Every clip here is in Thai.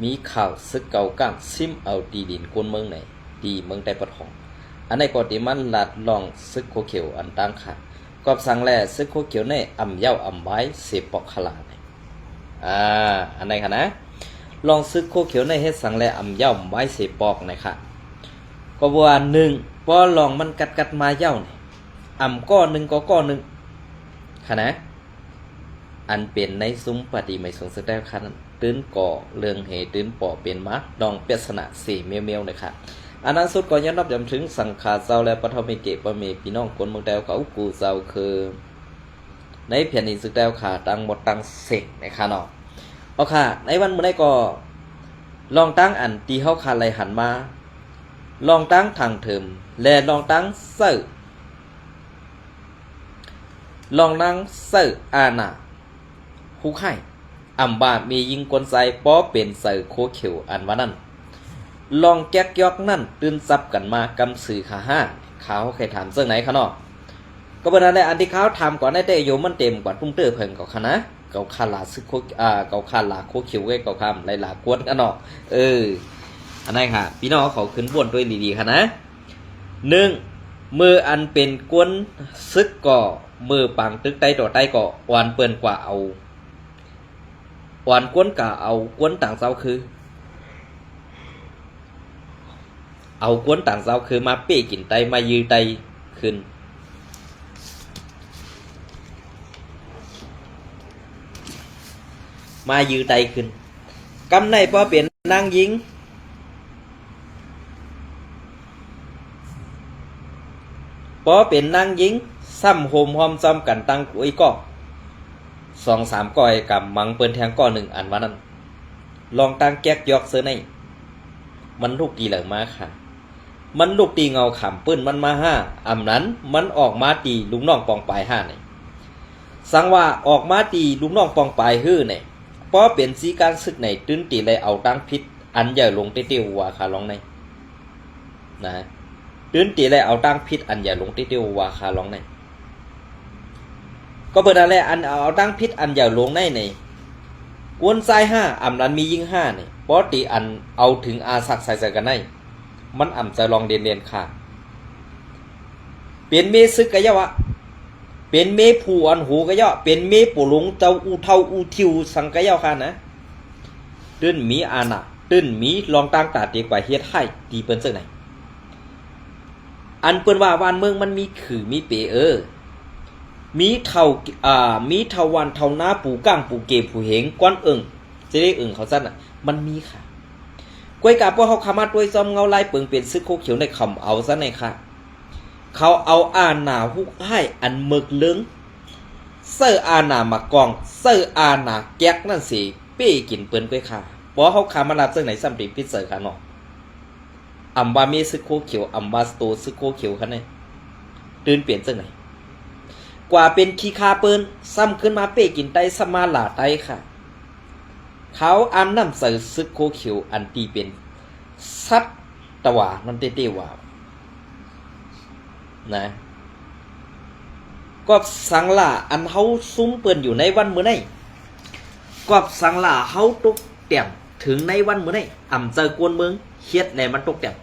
มีข่าวซึกเก่าก้างซิมเอาตีดินกวนเมืองไหนตีเมืองใต้ปะทองอันในกอติมันลัดลองซึกโคเขียวอันตั้งขาดกอบสังแลซึกโคเขียวในอ่ำเย้าอ่ำไว้เสปอกขลาดอันไหนคะนะลองซึกโคเขียวในเฮ็ดสังแลอ่ำเย้าไว้เสปอกนะคะก็ว่าหนึ่งพอลองมันกัดมาเย้าเนี่ยอ่ำก้อนหนึ่งก็ก้อนหนึ่งค่ะนะอันเป็นในซุ้มปฏิไม่สงสัยได้ค่ะตื้นก่อเรื่องเหตุตื้นป่อเป็นมัดดองเปียสนะสี่เมียวๆนะคะอันนั้นสุดก่อนย้อนรับย้ำถึงสังขารเจ้าและปฐมเกปเมพี่น้องคนเมืองแดวเขากูเจ้าคือในแผ่นดินสุดแดวขาตั้งหมดตั้งเสกนะคะเนาะเอาค่ะในวันเมื่อไรก็ลองตั้งอันตีเขาขาดไหลหันมาลองตั้งทางเถิมและลองตั้งเสือลองตั้งเสืออาณาคู่ไข่อัมบามียิงกลไซป้อเป็นเสือโคเขียวอันว่านั่นลองแก๊กยอกนั่นตื่นซับกันมากำสื่อขาห้าเขาเคยถามเสื้อไหนคะเนาะก็เป็นอะไรอันที่เขาทำก่อนได้แต่โยมันเต็มกว่าพุ่งเตอร์เพิ่งกับคณะเกาคาลาซึกโคเกาคาลาโคเขียวไว้เกาคำไรหลากวนกันเนาะอันนี้ค่ะพี่น้องเขาขึ้นบนด้วยดีๆค่ะนะหนึ่งมืออันเป็นกวนซึกก่อมือปังตึกไตต่อไตก่อวันเปิ่นกว่าเอาวันกวนกะเอากวนต่างเจ้าคือเอากวนต่างเจ้าคือมาเป้กินไตมายือไตขึ้นมายือไตขึ้นกำในพอเป็นนางยิงพอเป็นนางยิงซ้ำโฮมหอมซ้ำกันตั้งกุ้ยก็2-3ก้อยกับมังเปิ้นแทงก้อหนึ่งอันว่านั้นลองตั้งแก๊กยอกเสื้อในมันลูกตีเหลือมาค่ะมันลูกตีเงาขำปื้นมันมาห้าอำนั้นมันออกมาตีลุงน้องปองปลายห้าเนี่ยสังว่าออกมาตีลุงน้องปองปลายฮื้อเนี่ยเพราะเป็นสีการศึกในตื้นตีเลยเอาตั้งพิษอันใหญ่ลงเตี้ยวๆว่าคาลองในนะตื้นตีเลยเอาตั้งพิษอันใหญ่ลงเตี้ยวๆว่าคาลองในก็เปิดอะไรอันเอาตั้งพิษอันใหญ่ลงในในกวนทรายห้าอำนั้นมียิ่งห้าเนี่ยเพราะตีอันเอาถึงอาสักใส่กันในมันอ่ำจะลองเรียนค่ะเป็นเมซึกกะยะวะเป็นเมผู้อันหูกะยะเป็นเมปู่หลงเจ้าอูเท่าอูทิวสังกะยะค่ะนะตื้นมีอาณาตื้นมีลองตั้งตาเตียกว่าเฮ็ดให้ตีเปิ้นซึ่งไหนอันเปิ้นว่าบ้านเมืองมันมีคือมีเปมีเท่ามีเท่าวันเท่าหน้าปู่ก้างปู่เกผู้เหงก้อนจะได้เขาสั้นอ่ะมันมีค่ะกวยกาพวกเขาขามาด้วยจอมเงาลายเปิงเป็นซึกโคเขียวในคำเอาซะในค่ะเขาเอาอาณาหุกให้อันเมึกเลื้งเสื้ออาณามากองเสื้ออาณาแก๊กนั่นสิเป้กินเปิ้นกวยค่ะเพราะเขาขามาลาซึ่งไหนซ้ำติพิเศษค่ะเนาะอัมบามีซึกโคเขียวอัมบาสโตซึกโคเขียวค่ะเนี่ยตื่นเปลี่ยนซึ่งไหนกว่าเป็นขี้คาเปิ้นซ้ำขึ้นมาเป้กินไตสมาหลาไตค่ะเขาอันน้ำใส่ซึกโคเขียวอันตีเป็นสัตตวานั่นเตี้ยวานะกอบสังลาอันเขาซุ้มเปิ้นอยู่ในวันมื้อไหนกอบสังลาเขาตกแต่งถึงในวันมื้อไหนอ่ำเจอกวนเมืองเฮ็ดในมันตกแต่ง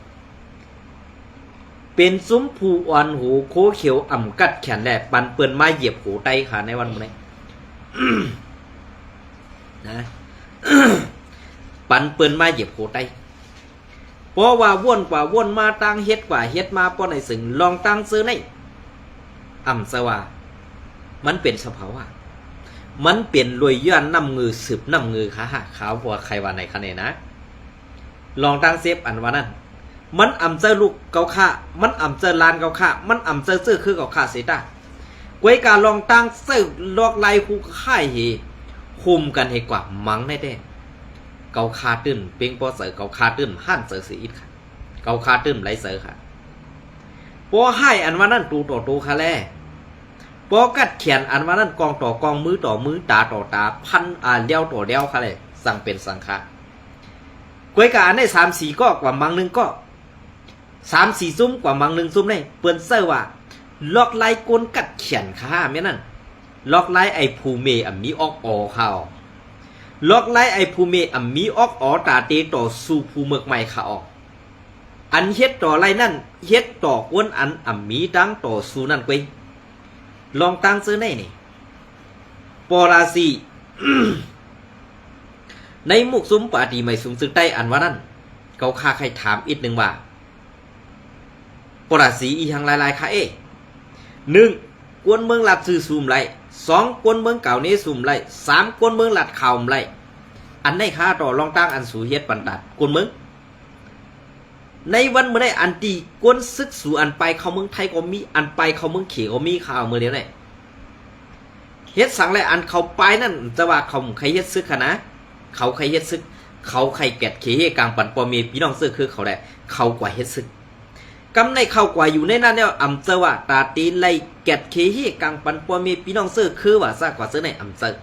เป็นซุ้มผูอ่อนหูโคเขียวอ่ำกัดแขนแหลปันเปิ้นมาเหยียบหูไตขาในวันมื้อไหน นะปันเปิ้นมาเหยียบโคไตเพราะว่าว่นกว่าว่นมาตั้งเฮ็ดกว่าเฮ็ดมาป้อนในสึงลองตั้งซื้อในอ่ำสว่ามันเป็นสภาวะมันเปลี่ยนรวยย้อนน้ำมือสืบน้ำมือค่ะขาวพวกใครว่าในคะแนนนะลองตั้งเซฟอันว่านั้นมันอ่ำเจอลูกเกาค่ามันอ่ำเจอลานเกาค่ามันอ่ำเจอซื้อคือเกาค่าเสียตากวยการลองตั้งซื้อลอกลายคู่ค่ายเฮคุมกันให้กว่ามังได้แด่เกาคาตื้นเปียงปอเสือเกาคาตื้นหั่นเสือสีอิดค่ะเกาคาตื้นไรเสือค่ะปอให้อันว่านั่นตูต่อตูค่ะแลปอกัดเขียนอันว่านั่นกองต่อกองมือต่อมือตาต่อตาพันเลี้ยวต่อเลี้ยวค่ะแลสั่งเป็นสังฆะกวยกาอันได้3-4ก็กว่ามังนึงก็3-4ซุ้มกว่ามังนึงซุ้มได้เปิ้นเสือว่าลอกลายกลกัดเขียนค่ะแม่นั่นล็อกไล่ไอ้ภูเมอมีออกอเขา ล็อกไล่ไอภูเมอัมมีออกออตาเตต่อสู่ภูเมือกใหม่ขาออกอันเฮ็ดต่อไรนั่นเฮ็ดต่อกวนอันอัมมีดังต่อสู่นั่นเว้ยลองตั้งซื้อในนี่ปอราซี ในมุกซุ้มปาดีไม่สูงซึ่งใต้อันว่านั่นเขาค่าใครถามอีกหนึ่งว่าปอราซีอีหังลายค่ะหนึ่งกวนเมืองหลัดซื้อซูมไรสองกวนเมืองเก่านี้ซูมไรสามกวนเมืองหลัดข่าวไรอันในค่าต่อลองตั้งอันสูเฮ็ดปันตัดกวนเมืองในวันเมื่อได้อันตีกวนซึกสู่อันไปเขาเมืองไทยก็มีอันไปเขาเมืองเขียวก็มีข่าวเมื่อเดียวนี่เฮ็ดสั่งไรอันเขาไปนั่นจะว่าเขาใครเฮ็ดซึกขนาดเขาใครเฮ็ดซึกเขาใครแกะเขกลางปันปอมีพี่น้องซึกคือเขาแหละเขากว่าเฮ็ดซึกกำในเข้ากว่าอยู่ในนั้นเนี่ยอำเจอว่าตาตีไล่แกะเคฮีกลางปันปอมีพี่น้องซื้อคือว่าซากว่าซื้อในอำเจอ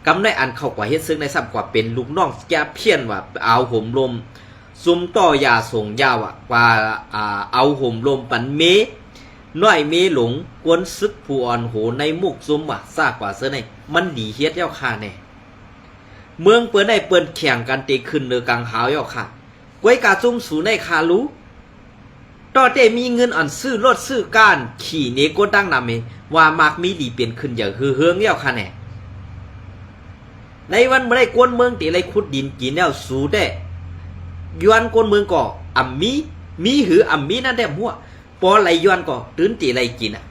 กำในอันเข้ากว่าเฮ็ดซึ่งในซ้ำกว่าเป็นลูกน้องแกเพี้ยนว่าเอาห่มลมซุมต่อยาส่งยาวอ่ะกว่าเอาห่มลมปันเมน้อยเมหลงกวนซึกผู้อ่อนโหในมุกซุมว่าซากว่าซื้อในมันดีเฮ็ดเย้าค่าแน่เมืองเปิ้นได้เปิ้นแข่งกันตีขึ้นเนือกลางหาวเย้าค่ะกวยกาจุ่มสู่ในคารู้ต่อแต่มีเงินอันซื้อรถซื้อก้านขี่เนโกตั้งนำเมว่ามากมีดีเปลี่ยนขึ้นอย่างเฮืองเย้าค่ะแน่ในวันเมื่อได้กวนเมืองตีไรขุดดินกินแล้วสู่ได้ยวนกวนเมืองก่ออ่ำมีหืออ่ำมีนั่นได้หัวปอไรยวนก่อตื่นตีไรกินอ่ะ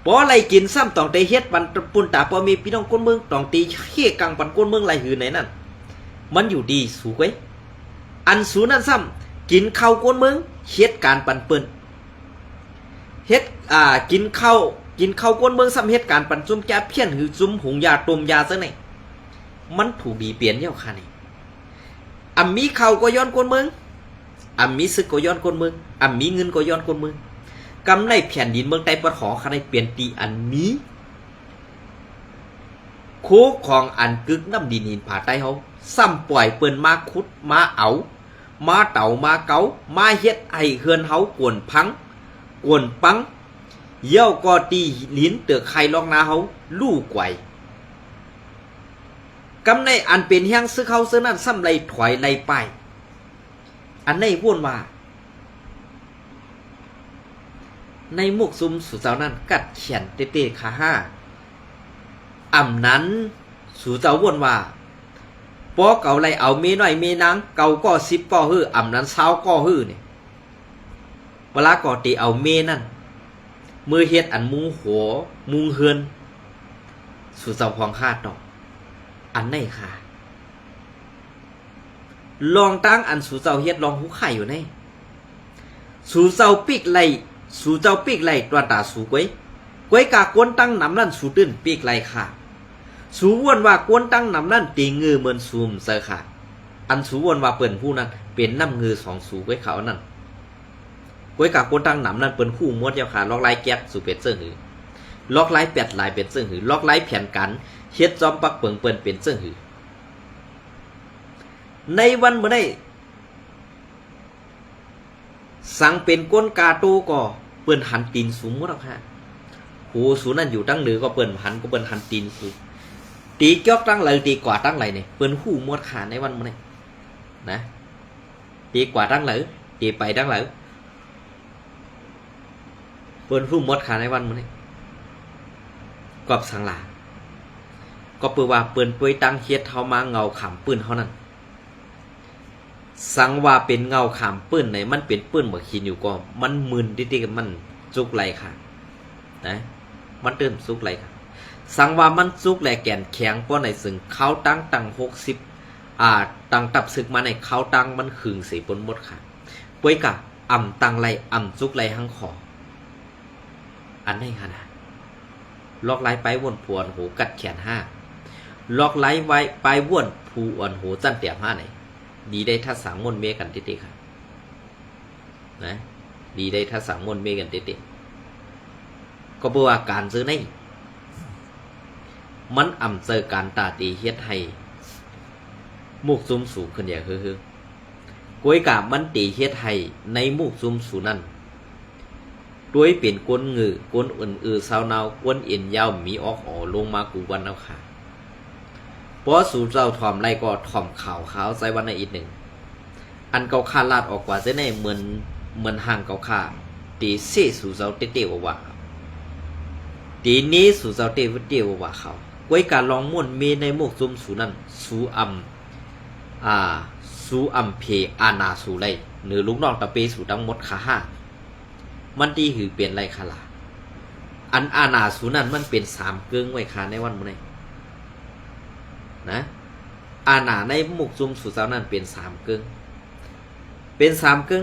ปอไรกินซ้ำต้องได้เฮ็ดปันปุ่นตาปอมีพี่น้องกวนเมืองต้องตีเฮ็ดกลางปันกวนเมืองไรหือไหนนั่นมันอยู่ดีสูไว้อันสูนั่นซ้ำกินข้าวกวนเมืองเฮ็ดการปันเปิ้นเฮ็ดกินข้าวกวนเมืองซ้ำเฮ็ดการปันจุ่มแก่เพี้ยนหือจุ่มหุงยาต้มยาซะไหนมันถูกดีเปลี่ยนเย้าค่ะนี่อ่ำมีข้าวก็ย้อนกวนเมืองอ่ำมีซึกก็ย้อนกวนเมืองอ่ำมีเงินก็ย้อนกวนเมืองกำในแผ่นดินเมืองใต้ปะขอค่ะในเปลี่ยนตีอันมีโคของอันกึกน้ำดินหินผาใต้เฮาซ้ำปล่อยเปิ้นมาขุดมาเอามาเต่ามาเกามาเฮ็ดไอเฮือนเฮากวนพังกวนปังเยี่ยวก็ตีลิ้นเตือกไข่ลอกนาเฮาลู่ไกวกำในอันเป็นแห้งซื้อเขาซื้อนั่นซ้ำไรถอยไรไปอันในว่นว่าในมุกซุมสู่เจ้านั้นกัดเขียนเตะขาห้าอ่ำนั้นสู่เจ้าว่นว่าปอเก่าไรเอาเมน้อยเมนางเก่าก็10ก็ฮื้ออ่ำนั้น20ก็ฮื้อเนี่ยเวลาก่อตีเอาเมนั่นมือเฮ็ดอันมุงหัวมุงเฮือนสู่เจ้าของคาดดอกอันไหนค่ะลองตั้งอันสู่เจ้าเฮ็ดลองหูไข่อยู่ในสู่เจ้าปีกไหลตัวตาสู่กวยกากวนตั้งน้ำนั่นสู่ตื้นปีกไหลค่ะสูวนว่ากวนตั้งน้ำนั่นตีงือเหมือนซูมเซอค่ะอันสูวนว่าเปิ่นผู้นั้นเป็นน้ำงือ2สูกวยเขานั่นกวยกากวนตั้งน้ำนั่นเปิ่นคู่มวดเจ้าค่ะล็อกไล่แก๊สสู่เป็ดเสื้อหือล็อกไล่แปดลายเป็นเสื้อหือล็อกไล่แผ่นกันเฮ็ดจอมปักเปิ่งเปิ่นเป็นเสื้อหือในวันเมื่อได้สั่งเป็นก้นกาโตก็เปิ่นหันตีนสูงมดหรอกค่ะโหสูนั่นอยู่ตั้งเหนือก็เปิ่นหันตีนสูงตีเกี่ยวตั้งเลยตีกว่าตั้งไหลเนี่ยเปิ้นหูมวดขาในวันมื้อนี้นะตีกว่าตั้งเลยตีไปตั้งเลยเปิ้นหูมวดขาในวันมื้อนี้กอบสังหลาก็เปิ้นว่าเปิ้นป่วยตั้งเฮ็ดเฮามาเงาขำปืนเฮานั่นสังว่าเป็นเงาขำปืนไหนมันเป็นปืนบ่คินอยู่ก็มันมึนติๆกับมันจุกไหลค่ะนะมันเติมจุกไหลค่ะสังว่ามันซุกแหลแก่นแข็งเพราะในซึ่งเขาตั้ง60ตั้งตับซึกมาในเขาตั้งมันขึงสีปนหมดค่ะป่วยกะอ่ำตั้งไรอ่ำซุกไรหังขออันไหนค่ะนะลอกไล่ไปว่นผวนหูกัดแขน5ลอกไล่ไว้ไปว่นผูอ่อนหูจั่นเตียม5ไหนดีได้ถ้าสังมนเมกันติๆค่ะนะดีได้ถ้าสังมนเมกันติๆก็เพื่อว่าการซื้อในมันอ่ำเจอการตาตีเฮ็ดให้มุกซุ่มสูงขึ้นอย่างฮือกวยกามันตีเฮ็ดให้ในมุกซุ่มสูนั่น ด้วยเป็นก้นงือก้นอื่นๆเศร้าเนาก้นเอ็นยาวมีออกลงมากูวันเอาค่ะเพราะสู่เจ้าถ่อมไรก็ถ่อมข่าวขาวใส่วันในอีกหนึ่งอันเกาคาลาดออกกว่าเส้นในเหมือนห่างเกาคาตีเสสู่เจ้าเตี้ยวว่าตีนี้สู่เจ้าเตี้ยวว่าเขาไว้การลองม่วนเมในหมกซุ่มสู่นั้นสู่สู่เพอานาสู่ไรหรือลูกน้องตะเปสู่ทั้งหมดขาห้ามันดีหือเปลี่ยนไรคาลาอันอานาสู่นั้นมันเป็นสามเกิงไว้คาในวันมื้อนี้นะอาณาในหมุกซุ่มสู่เจ้านั้นเป็นสามเกิง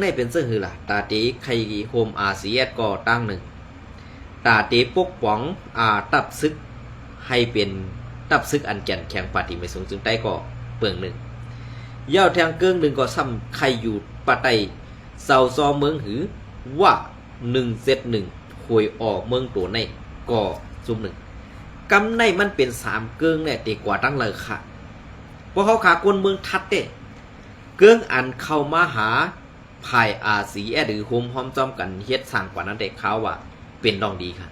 ได้เป็นเสื้อหือล่ะตาตีไข่โฮมอาเซียก็ตั้งหนึ่งตาตีปกป้องตับซึกให้เป็นตับซึกอันแก่นแข็งปฏิไม่สูงจึงได้ก็เปลืองหนึ่งยาวแทงเกิงหนึ่งก็ซ้ำไข่อยู่ปะไตเสาซอเมืองหือว่า171หวยออกเมืองตัวในก็ซุ่มหนึ่งกำในมันเป็นสามเกิงเนี่ยดีกว่าตั้งเลยค่ะเพราะเขาขากวนเมืองทัดเด้เกิงอันเข้ามาหาภายอาสีหรือโฮมพร้อมจอมกันเฮ็ดสั่งกว่านั้นเด็กเขาว่าเป็นดองดีค่ะ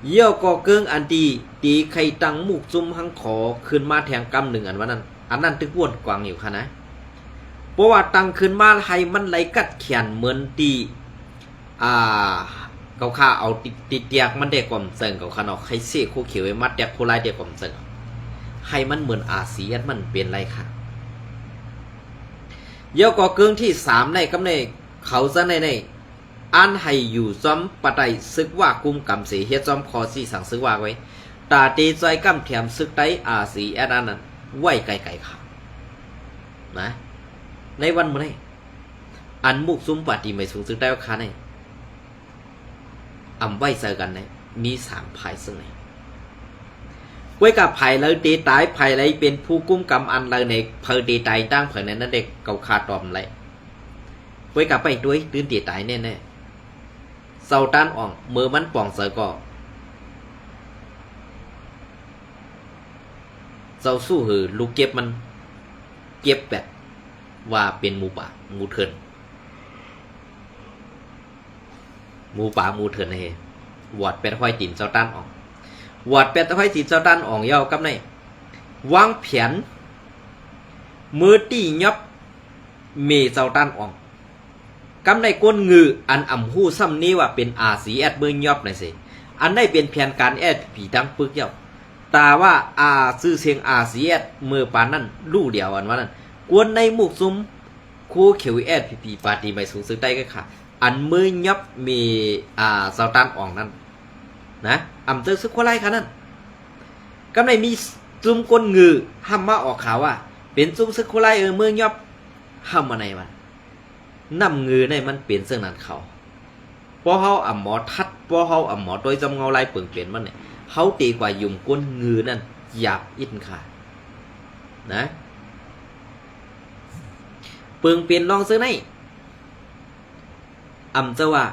เยี่ยวก็เกิงอันดีใครตังมุกซุ่มหังขอขึ้นมาแทงกำหนึ่งอันวันนั้นอันนั้นตึกวนกวางอยู่ค่ะนะเพราะว่าตังขึ้นมาให้มันไหลกัดเขียนเหมือนตีเขาข้าเอาติดเตียกมันเด็กกว่าเซิงเขาข้าเอาใครเสียคู่เขียวไว้มัดเด็กโคไลเด็กกว่าเซิงให้มันเหมือนอาเซียนมันเป็นไรค่ะเยอะก็เกิงที่3ในกำในเขาจะในอันให้อยู่ซ้อมปะไตซึกว่ากุมกำเสียเฮ็ดซ้อมคอสี่สั่งซึกว่าไว้ตาตีใจกำแถมซึกไตอาสีแอดอันนั้นไหวไกลๆค่ะนะในวันเมื่อไรอันมุกซุ้มปฏิไม่สูงซึกได้ว่าค่ะในไหวเจอกันในมี3ภายซึ่งไหนไว้กับไผ่เลยตีตายไผ่เลยเป็นผู้กุ้มกำอันเลยในเพอตีตายตั้งเผยในนั้นเด็กเก่าขาดตอมเลยไว้กับไปด้วยตื่นตีตายแน่ๆเสาต้านอ่องมือมันป่องเสือก่อเสาสู้หือลูกเก็บมันเก็บแบบว่าเป็นหมูป่าหมูเถินหมูป่าหมูเถินเฮวอดเป็นห้อยตีนเสาต้านอ่องวอดเป็ดห้อยจีเจ้าด้านอ่องเยาวกับในวางแผนมือตียับเมเจ้าด้านอ่องกำในก้นงืออันหู้ซ้ำนี้ว่าเป็นอาสีแอดเมืองยับหน่อยสิอันได้เป็นแผนการแอดผีดังปึกเยาตาว่าซื้อเสียงอาสีแอดมือปานนั่นลู่เดียวอันว่านั่นกวนในหมุกซุ้มคู่เขียวแอดผีปาตีไม่สูงซึ่งได้ก็ค่ะอันมือยับมีเจ้าด้านอ่องนั่นนะเจอซึกโคไลค่ะนั่นกำไรมีจุ่มก้นงือห้ามมาออกข่าวว่าเป็นจุ่มซึกโคไลเมืองยอบห้ามมาไหนวะนำงือในมันเปลี่ยนเสื่องนั้นเขาเพราะเขาหมอทัดเพราะเขาหมอโดยจำเงาลายเปลืองเปลี่ยนมันเนี่ยเขาตีกว่ายุ่มก้นงือนั่นหยาบอินค่ะนะเปลืองเปลี่ยนลองซื้อในจะว่า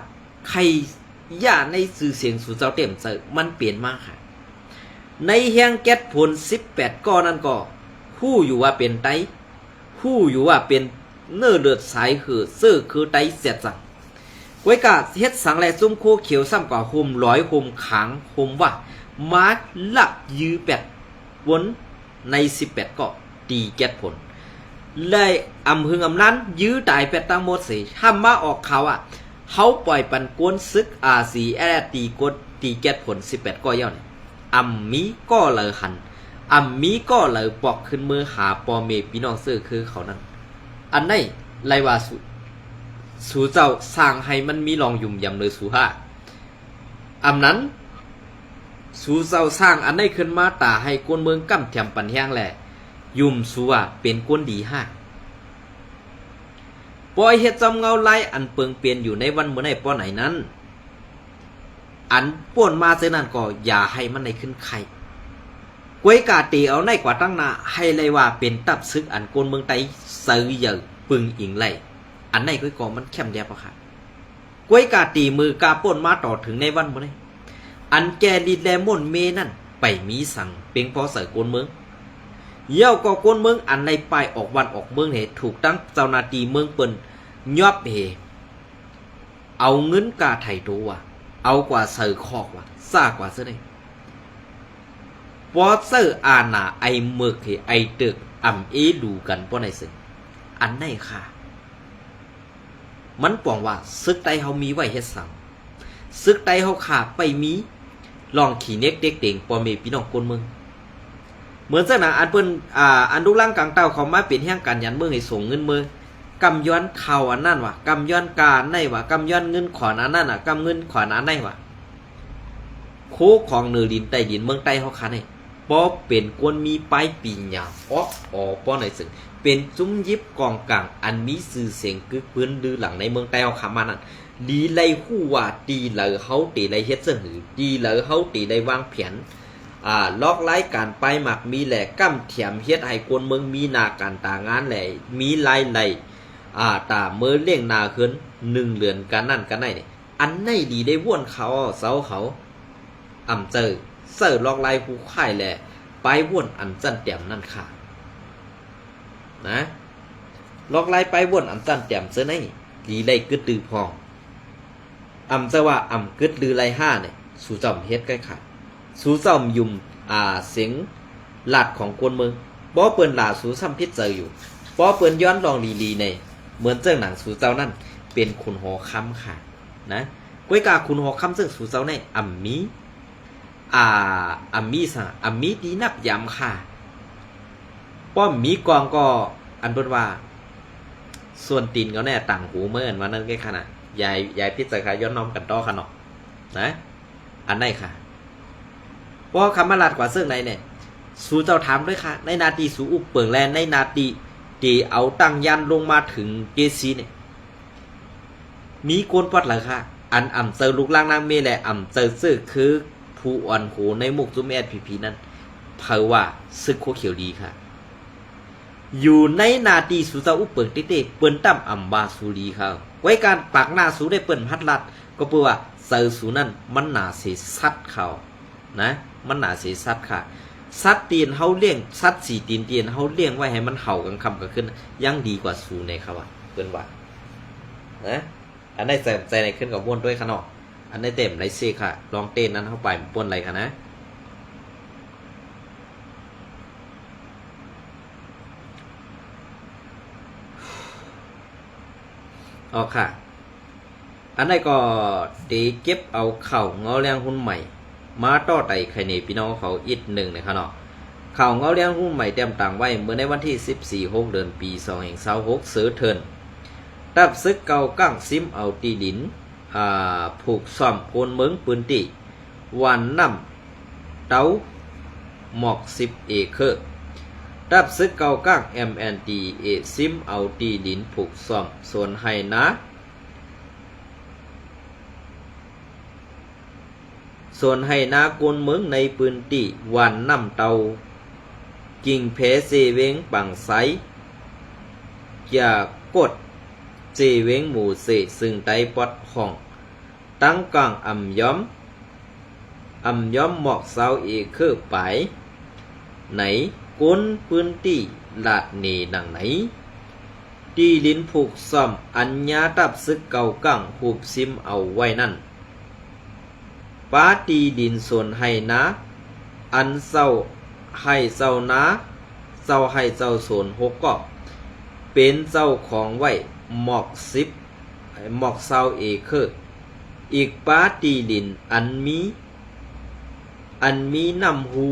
ใครย่าในสื่อเสียงสู่เจ้าเต็มเจอมันเปลี่ยนมากค่ะในเฮียงแก๊สผล18ก้อนนั่นก็ผู้อยู่ว่าเป็นไตผู้อยู่ว่าเป็นเนื้อเลือดสายคือซื่อคือไตเสียจังไว้กะเฮ็ดสังแลซุ่มโคเขียวซ้ำกว่าโฮมร้อยโฮมขังโฮมว่ามาหลับยื้อวนใน18ก้อตีแก๊สผลเลยหึงนั้นยื้อตาย8ตั้งหมดสิห้ามมาออกข่าวเขาปล่อยปันกวนซึกสีแอตีกดตีแก๊สผล18ก้อยเย้าเนี่ยมีก็เลยหันมีก็เลยปอกขึ้นมือหาปอเมพี่น้องซื้อคือเขานั้นอันไหนไรว่าสู่เจ้าสร้างให้มันมีรองยุ่มยำเลยสู่ห้านั้นสู่เจ้าสร้างอันไหนขึ้นมาตาให้กวนเมืองกำแถมปันแห้งแหละยุ่มสู่เป็นกวนดีห้าปล่อยเฮ็ดจำเงาไล่อันเปิงเปลี่ยนอยู่ในวันเมื่อไหร่ป้อไหนนั้นอันป่วนมาเจนั้นก็อย่าให้มันในขึ้นไข่กวยกาตีเอาในกว่าตั้งนาให้เลยว่าเป็นตับซึกอันโกนเมืองไตซื้อเยอะปึงอิงไหลอันไหนก็มันเข้มแดบอะค่ะกวยกาตีมือกาป่วนมาต่อถึงในวันเมื่อไหร่อันแกดีแลมอนเมนั่นไปมีสั่งเพียงพอใส่โกนเมืองเยี่ยวก็โกนเมืองอันในปลายออกวันออกเมืองเหตุถูกตั้งเจ้านาตีเมืองเปิ้นยอบเห เอาเงินกาไถ่ตัวว่ะเอากว่าเสือคอกว่ะซ่ากว่าเสือได้พอเสืออาณาไอเมือกไอเตึกอ่ำเอดูกันป้อในสึกอันไหนค่ะมันปองว่าซึกไตเฮามีไว้เฮ็ดสังซึกไตเฮาขาไปมีลองขี่เน็กเด็กเด่งปอเมพี่น้องคนเมืองเหมือนเจ้าหน้าอันเปิ้นอันลูกล่างกลางเต้าเขามาเป็นแห่งการยันเมืองให้ส่งเงินมือกำย้อนเข่าอันนั่นวะกำย้อนการในวะกำย้อนเงินขอนอันนั่นอ่ะกำเงินขอนอันในวะโคของเนือดินใต้ดินเมืองใต้เฮาคันให้ปอเป็นกวนมีปลายปีหยาป้อในสึงเป็นจุ้มยิบกองกลางอันมีสื่อเสียงกึกปืนดื้อหลังในเมืองใต้เฮาขามานั่นดีไลฮู้ว่าตีเหลอเฮาตีไลเฮ็ดซะหือดีเหลอเฮาตีไลวางแผนลอกไล่การไปหมักมีแหล่กั้มเถียมเฮ็ดให้คนเมืองมีนาการตางานแหล่มีลายไหลตาเมื่อเลี้ยงนาขึ้น1เดือนกันนั่นกันได้นี่อันไหนดีได้ว่นเขาเสาเขาเจอเสิร์ลอกไล่ผู้ค่ายแหล่ไปว่นอันจันแต้มนั่นค่ะนะลอกไล่ไปว่นอันจันแต้มเสื้อไหนดีไล่กึดตือพองจะว่ากึดลือไล่5เนี่ยสู่จอมเฮ็ดใกล้ค่ะสู่จอมยุ่มเสียงหลัดของคนเมืองป้อเปิ้นหลาสู่ซ้ำพิษเจออยู่ป้อเปิ้นย้อนลองลีในเหมือนเจ้าหนังสู่เจ้านั่นเป็นคุณหอคำค่ะนะก้วยกาคุณหอคำซึ่งสู่เจ้าในมีมีดีนับยำค่ะป้อมมีกองก็อันเปิ้นว่าส่วนตีนเขาแน่ต่างหูเมื่อนวันนั้นแค่ขนาดยายพิจารณาย้อนน้อมกันต่อค่ะเนาะนะอันไหนค่ะเพราะคำมาลาดกว่าเสื้อในเนี่ยสู่เจ้าถามด้วยค่ะในนาทีสู่อุปเปิงแลนในนาทีที่เอาตั้งยันลงมาถึงเกซีเนี่ยมีโกนปัดหรือค่ะอันเจอลูกล่างนางเมแหละเจอซื้อคือผู้อ่อนโหในมุกจุ่มแอดพีนั้นเพราะว่าซึกโคเขียวดีค่ะอยู่ในนาทีสู่เจ้าอุปเปิงเต้เปิ้นตั้มบาสูรีค่ะไว้การปากหน้าสู่ได้เปิ้นพัดลัดก็เพื่อว่าเจอสู่นั้นมันหนาเสียซัดเขานะมันหนาเสียซัดค่ะซัดตีนเฮาเลี้ยงซัด4 ตีนเฮาเลี้ยงไว้ให้มันเห่ากันคำกันขึ้นยังดีกว่าสู่ในครับว่าเปิ้นว่านะอันได้ใจในขึ้นกับม้วนด้วยค่ะเนาะอันได้เต็มไรซี่ค่ะลองเต้นนั้นเข้าไปป้วนอะไรค่ะนะอ๋อค่ะอันนี้ก็ตีเก็บเอาเข่าเงาแรงหุ้นใหม่มาต่อไต่ไข่เนพี่น้องเขาอีก1นะครับเนาะเข่าเงาแรงหุ้นใหม่เต็มต่างไว้เมื่อในวันที่14 เดือนปี2526ซื้อเทินตับซึกเก่ากั้งซิมเอาตีดินผูกซ่อมโอนเมืองปืนตีวันน้ำเต้าหมอก10 เอเคอร์ตับซึกเก่ากั้ง MNT ซิมเอาตีดินผูกซ่อมส่วนให้นะส่วนให้นาโกนเมืองในปืนตีวันน้ำเตากิ่งเพเซเวงปังไซอย่ากดเซเวงหมู่เสซึ่งไตปอดห้องตั้งกลางย้อมหมอกเสาเอคือไปไหนก้นพื้นที่ลาดเนดังไหนตีลิ้นผูกซ่อมอัญญาตับซึกเก่ากั้งหูบซิมเอาไว้นั่นป้าตีดินส่วนให้นะอันเศร้าให้เศร้านะเศร้าให้เศร้าส่วน6ก็เป็นเจ้าของไว้หมอกเศร้าเอเคอร์อีกป้าตีดินอันมีน้ำหู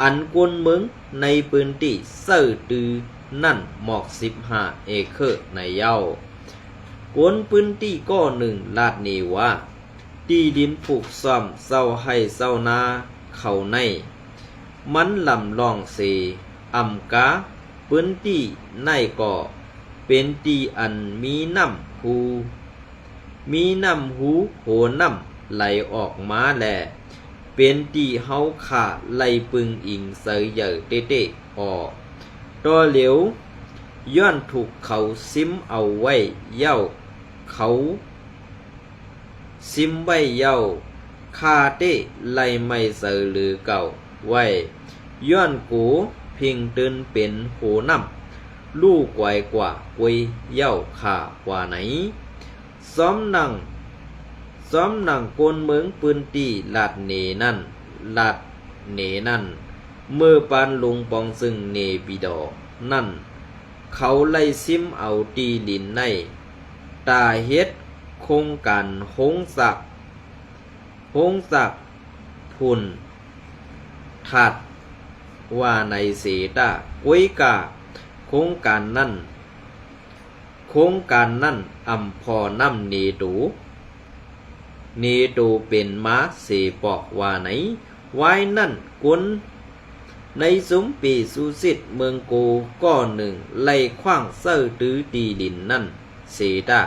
อันกวนเมืองในพื้นที่เสื่อตือนั่นหมอก15 เอเคอร์ในเย้ากวนพื้นที่ก็1ลาดเนว่าตีดินผูกซ่อมเศร้าให้เศร้านาเข้าในมันลำลองเสกาพื้นที่ในก็เป็นตีอันมีน้ำหูโหน้ำไหลออกมาแลเป็นตีเฮาขาไหลปึงอิงเสยใหญ่เต้ออกตัวเหลียวย้อนถูกเขาซิมเอาไว้เย้าเขาซิมไว้เย้าคาเต้ไหลไม่เสยหรือเก่าไว้ย้อนกูพิงตื่นเป็นโหน้ำลูกไวกว่ากุยเย้าขากว่าไหน ซ้อมหนังกวนเมืองปืนตีลาดเนนั่นเมื่อปานลุงปองซึ่งเนบิดอนั่นเขาไล่ซิมเอาตีลินในตาเฮ็ดโครงการหงสักพุ่นถัดว่าในเสตาก้วยกาโครงการนั่นอำพอน้ำเนตูเป็นม้าเสปอกว่าไหนไว้นั่นกุนในสุมปีสุสิทธิ์เมืองโกก้อหนึ่งไล่ขว้างเสื้อตื้อตีดินนั่นเสตา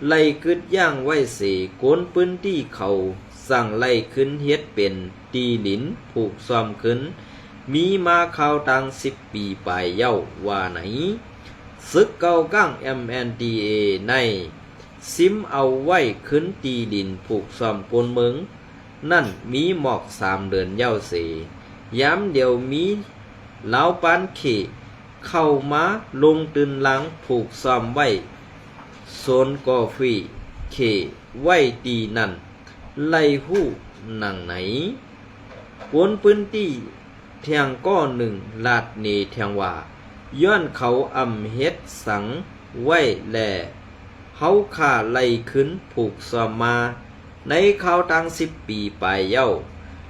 ไล่กึดย่างไว้เสโกนปืนที่เขาสั่งไล่ขึ้นเฮ็ดเป็นตีลินผูกซ้อมขึ้นมีมาข่าวตัง10 ปีปลายเย้าว่าไหนศึกเก่าก้าง MNDA ในซิมเอาไว้ขึ้นตีดินผูกซ้อมปนเมืองนั่นมีหมอก3 เดือนเย้าเสย้ำเดียวมีเหล้าปานเขเข้ามาลงตื่นหลังผูกซ้อมไว้โซนกอฟรีเขไว้ตีนั่นไล่หู้หนังไหนปนปืนตีเทียงก้อหนึ่งลาดเนเทียงว่าย้อนเขาอำเฮ็ดสังไว้แลเฮาข่าไล่ขึ้นผูกซ้อมมาในข่าวตัง10 ปีปลายเย้า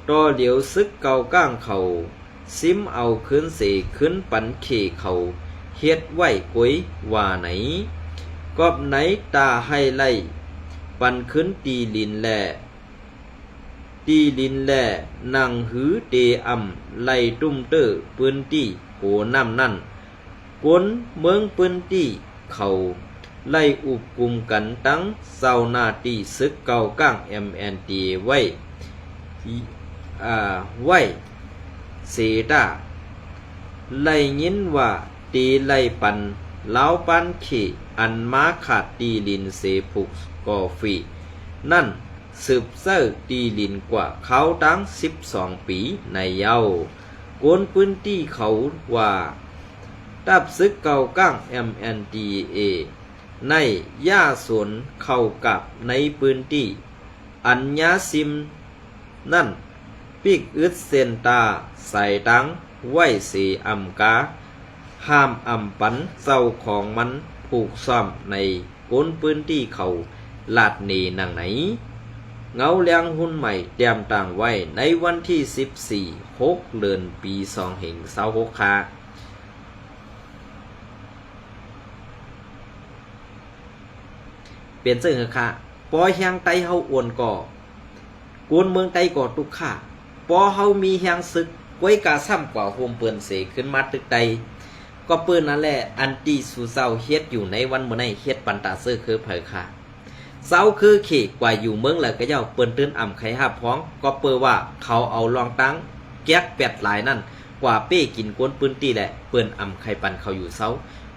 ต่อเดี๋ยวซึกเก่าก้างเขาซิมเอาขึ้นเสขึ้นปันเขเขาเฮ็ดไว้กวยว่าไหนกอบไหนตาให้ไล่ปันขึ้นตีลินแล่นั่งหือเตอำไล่ตุ้มเตอปืนตีโหน้ำนั่นกวนเมืองปืนตีเขาไล่อุบกุมกันตั้งเศร้าหน้าตีซึกเก่าก้าง MND ไว้เสตาไล่ยินว่าตีไล่ปันเล้าปันขีอันม้าขาดตีลินเสผูกกอฟีนั่นสืบเสื้อตีลินกว่าเขาตั้ง12 ปีในเย้าโกนปืนตีเขาว่าตับซึกเก่าก้าง MNDA ในย่าสวนเข้ากับในปืนตีอัญญาซิมนั่นปิกอึดเซนตาใส่ตังไว้เสอำกาห้ามอำปันเจ้าของมันผูกซ้อมในก้นปืนที่เขาลาดเนนังไหนเงาเลี้ยงหุ้นใหม่เตรียมต่างไว้ในวันที่14 6 เดือนปี2526ค่ะเปลี่ยนเสื้อค่ะปอแหงไตเฮาอ้วนก่อกวนเมืองไตก่อตุกค่ะปอเฮามีแหงศึกไว้กาซ้ำกว่าโฮมเปิ้นเสขึ้นมาตึกใดก็ปืนนั่นแหละอันตีสู่เศร้าเฮ็ดอยู่ในวันมื้อนี้เฮ็ดปันตาเสื้อคือเผยค่ะเศร้าคือเขกกว่าอยู่เมืองแล้วก็เจ้าเปิ้นตื้นอ่ำไข่หับพ้องก็เปิ้นว่าเขาเอาลองตั้งแก๊กแปดหลายนั่นกว่าเป้กินกวนปืนตีแหละเปิ้นอ่ำไข่ปันเขาอยู่เศร้า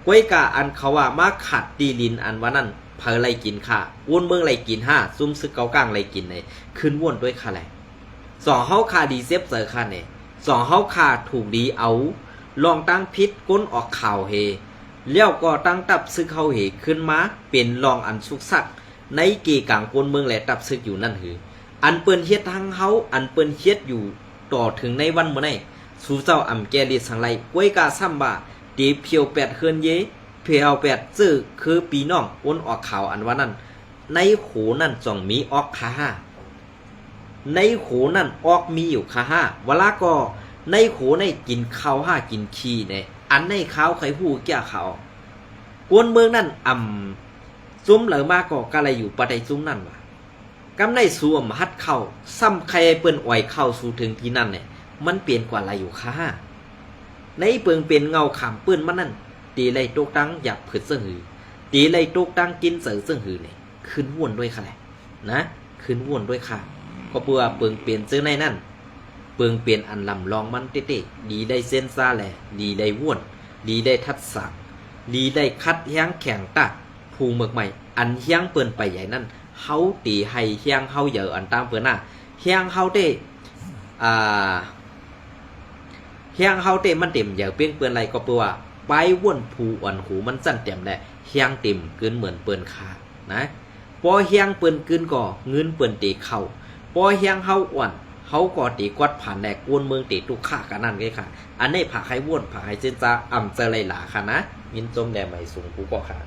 ก้วยกาอันเขาว่ามาขัดตีลินอันว่านั่นเผยไรกินค่ะอ้วนเมืองไรกิน5ซุ่มซึกเกากลางไรกินเลยขึ้นว่นด้วยค่ะแหละ2เฮาคาดีเซฟเซอร์ค่ะเนี่ย2เฮาคาถูกดีเอาลองตั้งพิษก้นออกข่าวเฮเลี้ยวก็ตั้งตับซึกเฮาเฮขึ้นมาเป็นรองอันสุกสักในเกกลางปนเมืองแหละตับซึกอยู่นั่นหืออันเปิ้นเฮ็ดทางเฮาอันเปิ้นเฮ็ดอยู่ต่อถึงในวันมื้อนี้สู่เจ้าอำแกลิสังไลก้วยกาซ้ำบ่าตีเพียว8เฮือนเยเพียว8ซื่อคือปีน้องอ้นออกข่าวอันว่านั้นในโขนั่นจ่องมีออกคา5ในโขนั่นออกมีอยู่คา5เวลาก็ในโขในกินข้าวกินขี้เนี่ยอันในข้าวไข่หู้แก่ข้าวกวนเมืองนั่นซุ้มเหลือมาก็กะไรอยู่ปะไดซุ้มนั่นวะกำในสวมฮัดเข้าซ้ำใครเปิ้นอ่อยเข้าสู่ถึงที่นั่นเนี่ยมันเปลี่ยนกว่าอะไรอยู่ค่ะในเปิงเป็นเงาขามปื้นมันนั่นตีไรตกตังหยับผืดเสื่อหือตีไรตกตังกินเสื่อหือเนี่ยขึ้นว่นด้วยค่ะแหละนะขึ้นว่นด้วยค่ะก็เพื่อเปิงเปลี่ยนซื้อในนั่นเปิงเปลี่ยนอันลำลองมันเต้ๆดีได้เส้นซาแหละดีได้ว่นดีได้ทัดสักดีได้คัดแห้งแข็งตัดภูเมือกใหม่อันแห้งเปิ้นไปใหญ่นั่นเฮาตีให้แห้งเฮาเยอะอันตามเปิ้นน่ะแห้งเฮาเต้แห้งเฮาเต้มันเต็มเยอะเปี้ยงเปิ้นไรก็เพื่อว่าไปว่นภูอ่อนหูมันสั่นเต็มแหละแห้งเต็มเกินเหมือนเปิ้นขานะ ปอเฮียงเปิ้นกึนก่อเงินเปิ้นเตเข้าปอเฮียงเฮาอ้วนเฮาก็ตีกวดผ่านแดกกวนเมืองเตตุกค่ากันนั่นไงค่ะอันนี้ผักให้ว่นผักให้เจนจ้าอ่ำเจอไรหลาค่ะนะมินจมแดงใหม่สูงกูก็ค่ะ